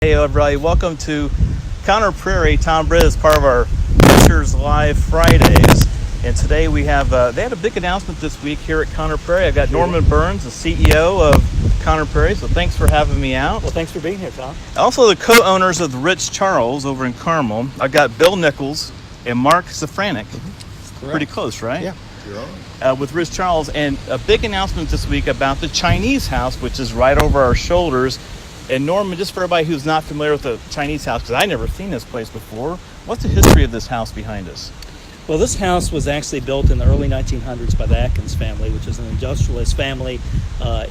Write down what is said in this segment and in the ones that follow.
Hey everybody, welcome to Prairie. Tom Britt is part of our Pictures Live Fridays, and today we have they had a big announcement this week here at Prairie. I got Norman Burns, the CEO of Prairie, so thanks for having me out. Well, thanks for being here, Tom. Also the co-owners of the Ritz Charles over in Carmel. I got Bill Nicholls and Mark Safranek. Pretty close, right? Yeah, you're on. With Ritz Charles, and a big announcement this week about the Chinese house, which is right over our shoulders. And Norman, just for everybody who's not familiar with the Chinese house, because I've never seen this place before, what's the history of this house behind us? Well, this house was actually built in the early 1900s by the Atkins family, which is an industrialist family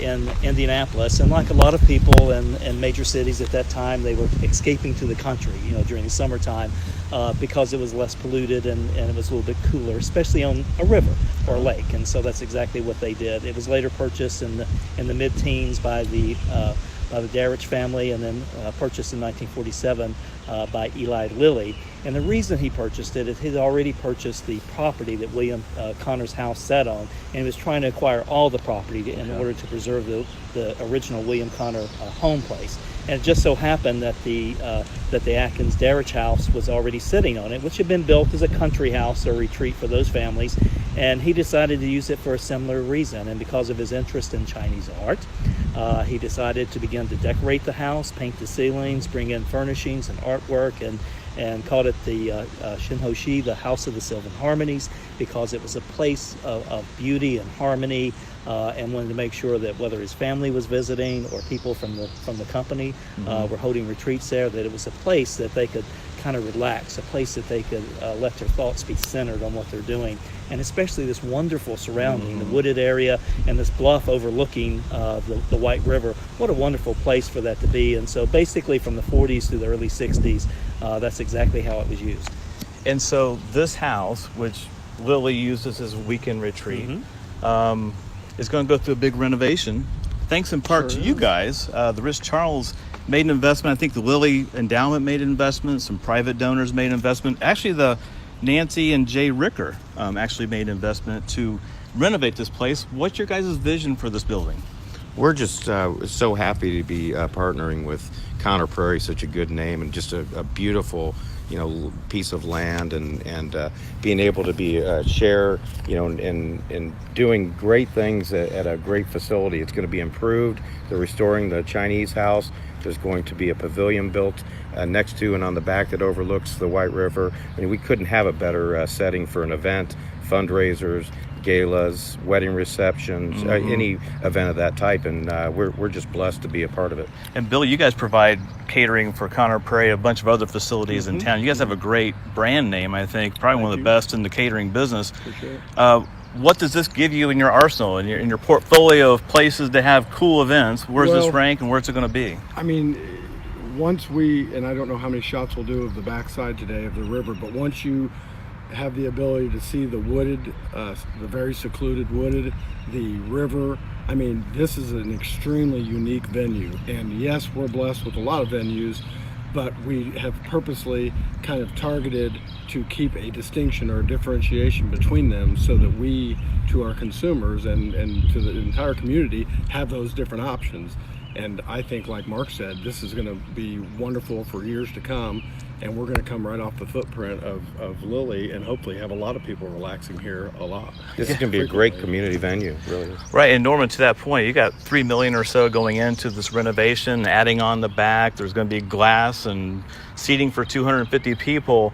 in Indianapolis. And like a lot of people in major cities at that time, they were escaping to the country, during the summertime because it was less polluted and it was a little bit cooler, especially on a river or a lake. And so that's exactly what they did. It was later purchased in the mid-teens by the Darich family, and then purchased in 1947 by Eli Lilly. And the reason he purchased it is he'd already purchased the property that William Connor's house sat on, and he was trying to acquire all the property in order to preserve the original William Connor home place. And it just so happened that the Atkins Darich house was already sitting on it, which had been built as a country house or retreat for those families. And he decided to use it for a similar reason. And because of his interest in Chinese art, he decided to begin to decorate the house, paint the ceilings, bring in furnishings and artwork, and called it the Shinhoshi, the House of the Sylvan Harmonies, because it was a place of beauty and harmony, and wanted to make sure that whether his family was visiting or people from the company were holding retreats there, that it was a place that they could kind of relax, a place that they could let their thoughts be centered on what they're doing. And especially this wonderful surrounding, the wooded area and this bluff overlooking the White River. What a wonderful place for that to be. And so basically from the 40s to the early 60s, that's exactly how it was used. And so this house, which Lily uses as a weekend retreat, is going to go through a big renovation, thanks in part to you guys. The Ritz Charles made an investment. I think the Lilly Endowment made an investment. Some private donors made an investment. Actually, the Nancy and Jay Ricker actually made an investment to renovate this place. What's your guys' vision for this building? We're just so happy to be partnering with Prairie, such a good name, and just a beautiful, piece of land, and being able to be share, and doing great things at a great facility. It's going to be improved. They're restoring the Chinese house. There's going to be a pavilion built next to and on the back that overlooks the White River. I mean, we couldn't have a better setting for an event, fundraisers, galas, wedding receptions, any event of that type, and we're just blessed to be a part of it. And Bill, you guys provide catering for Prairie, a bunch of other facilities in town. You guys have a great brand name, I think, probably one of the best in the catering business. For sure. What does this give you in your arsenal, in your portfolio of places to have cool events? Where's this rank, and where's it going to be? I mean, once and I don't know how many shots we'll do of the backside today of the river, but once you have the ability to see the wooded, the very secluded wooded, the river, I mean, this is an extremely unique venue. And yes, we're blessed with a lot of venues, but we have purposely kind of targeted to keep a distinction or a differentiation between them so that we, to our consumers and to the entire community, have those different options. And I think, like Mark said, this is going to be wonderful for years to come, and we're going to come right off the footprint of Lily and hopefully have a lot of people relaxing here a lot. This is going to be a great community venue, really. Right, and Norman, to that point, you got $3 million or so going into this renovation, adding on the back. There's going to be glass and seating for 250 people.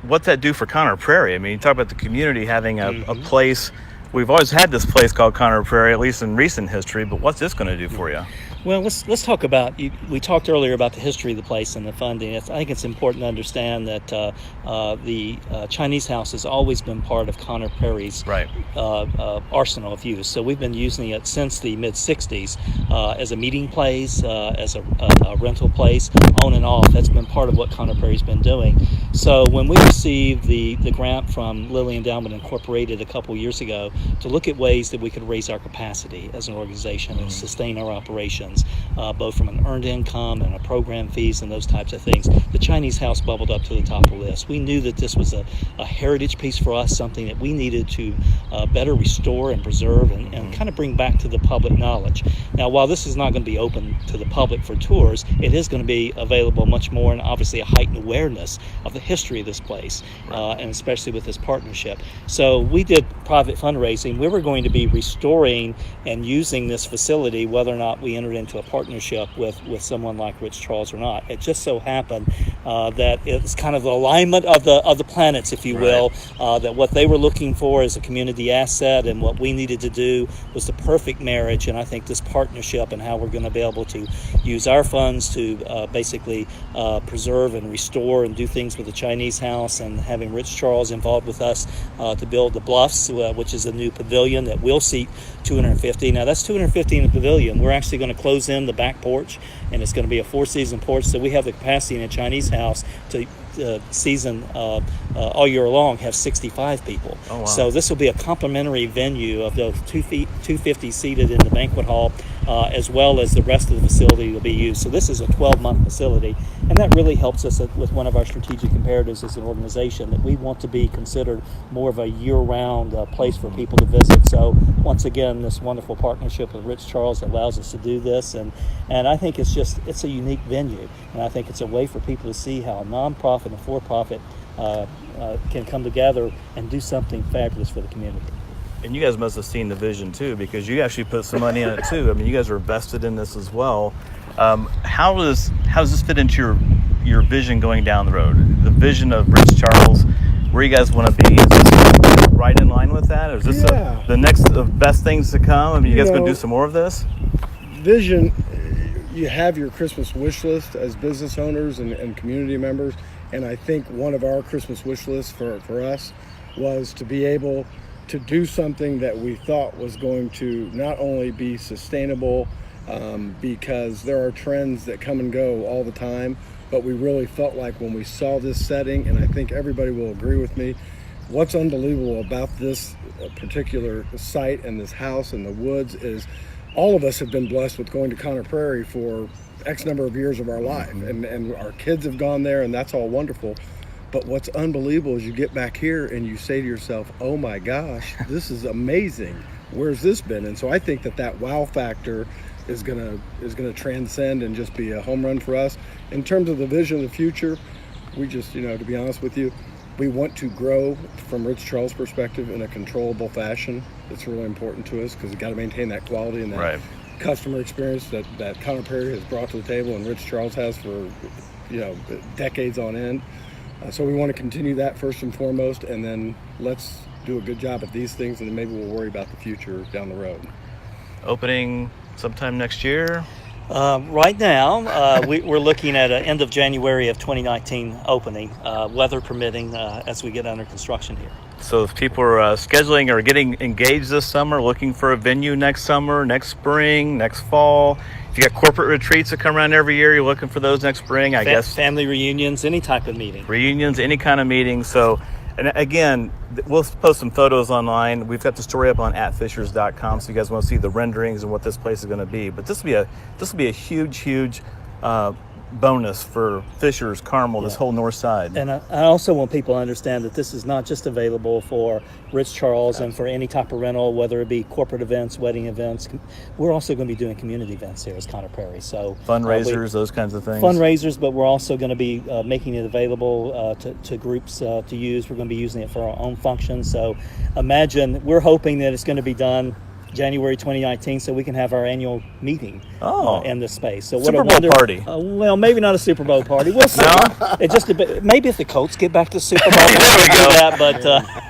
What's that do for Prairie? I mean, you talk about the community having a place. We've always had this place called Prairie, at least in recent history, but what's this going to do for you? Well, let's talk about, we talked earlier about the history of the place and the funding. I think it's important to understand that the Chinese house has always been part of Prairie's arsenal of use. So we've been using it since the mid-60s as a meeting place, as a rental place, on and off. That's been part of what Prairie's been doing. So when we received the grant from Lilly Endowment Incorporated a couple years ago to look at ways that we could raise our capacity as an organization and sustain our operations, funds, both from an earned income and a program fees and those types of things. The Chinese house bubbled up to the top of the list. We knew that this was a heritage piece for us, something that we needed to better restore and preserve and kind of bring back to the public knowledge. Now, while this is not going to be open to the public for tours, it is going to be available much more, and obviously a heightened awareness of the history of this place, and especially with this partnership. So we did private fundraising. We were going to be restoring and using this facility whether or not we entered into a partnership with someone like Ritz-Charles or not. It just so happened that it's kind of the alignment of the planets, if you will, that what they were looking for is a community asset, and what we needed to do was the perfect marriage. And I think this partnership and how we're going to be able to use our funds to basically preserve and restore and do things with the Chinese house, and having Ritz-Charles involved with us to build the Bluffs, which is a new pavilion that will seat 250. Now that's 250 in the pavilion. We're actually going to close in the back porch, and it's going to be a 4-season porch, so we have the capacity in a Chinese house to season all year long have 65 people. Oh, wow. So this will be a complimentary venue of those 250 seated in the banquet hall, as well as the rest of the facility will be used. So this is a 12-month facility, and that really helps us with one of our strategic imperatives as an organization, that we want to be considered more of a year-round place for people to visit. So once again, this wonderful partnership with Ritz-Charles allows us to do this, and I think it's a unique venue, and I think it's a way for people to see how a nonprofit and for-profit can come together and do something fabulous for the community. And you guys must have seen the vision too, because you actually put some money in it too. I mean, you guys are vested in this as well. How does this fit into your vision going down the road? The vision of Ritz-Charles, where you guys want to be? Is this right in line with that? Or is this the next best things to come? I mean, you guys going to do some more of this? Vision, you have your Christmas wish list as business owners and community members, and I think one of our Christmas wish lists for us was to be able to do something that we thought was going to not only be sustainable, because there are trends that come and go all the time, but we really felt like when we saw this setting, and I think everybody will agree with me, what's unbelievable about this particular site and this house and the woods is all of us have been blessed with going to Conner Prairie for X number of years of our life, and our kids have gone there, and that's all wonderful. But what's unbelievable is you get back here and you say to yourself, oh my gosh, this is amazing. Where's this been? And so I think that wow factor is gonna transcend and just be a home run for us. In terms of the vision of the future, we just, to be honest with you, we want to grow from Ritz-Charles' perspective in a controllable fashion. It's really important to us because we've got to maintain that quality and that customer experience that Conner Prairie has brought to the table and Ritz-Charles has for decades on end. So we want to continue that first and foremost, and then let's do a good job at these things, and then maybe we'll worry about the future down the road. Opening sometime next year? Right now, we're looking at an end of January of 2019 opening, weather permitting, as we get under construction here. So if people are scheduling or getting engaged this summer, looking for a venue next summer, next spring, next fall, if you got corporate retreats that come around every year, you're looking for those next spring, I guess. Family reunions, any type of meeting. Reunions, any kind of meeting. So, and again, we'll post some photos online. We've got the story up on @fishers.com, so you guys want to see the renderings and what this place is going to be. But this will be a huge bonus for Fishers, Carmel, this whole north side. And I also want people to understand that this is not just available for Ritz-Charles and for any type of rental, whether it be corporate events, wedding events. We're also going to be doing community events here as Conner Prairie. So fundraisers, those kinds of things. Fundraisers, but we're also going to be making it available to groups to use. We're going to be using it for our own functions. So imagine, we're hoping that it's going to be done January 2019, so we can have our annual meeting in this space. So Super Bowl party. Well, maybe not a Super Bowl party. We'll see. It just maybe if the Colts get back to Super Bowl, there we go. that. But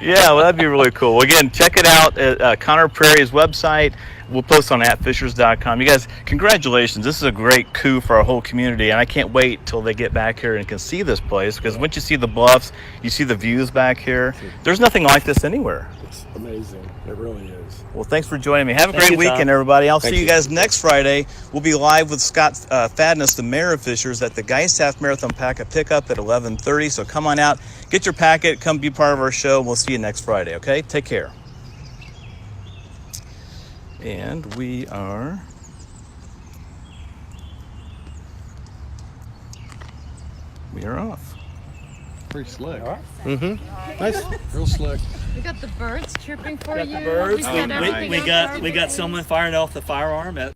yeah, well, that'd be really cool. Well, again, check it out at Conner Prairie's website. We'll post on @fishers.com. You guys, congratulations. This is a great coup for our whole community, and I can't wait till they get back here and can see this place, because once you see the bluffs, you see the views back here. There's nothing like this anywhere. It's amazing. It really is. Well, thanks for joining me. Have a great weekend, everybody. I'll see you guys next Friday. We'll be live with Scott Fadness, the mayor of Fishers, at the Geist Half Marathon Packet Pickup at 11:30. So come on out, get your packet, come be part of our show. We'll see you next Friday, okay? Take care. And we are her off. Pretty slick. Mm-hmm. Nice. Real slick. We got the birds chirping for Got you. the birds. We got everything We else got someone firing off the firearm at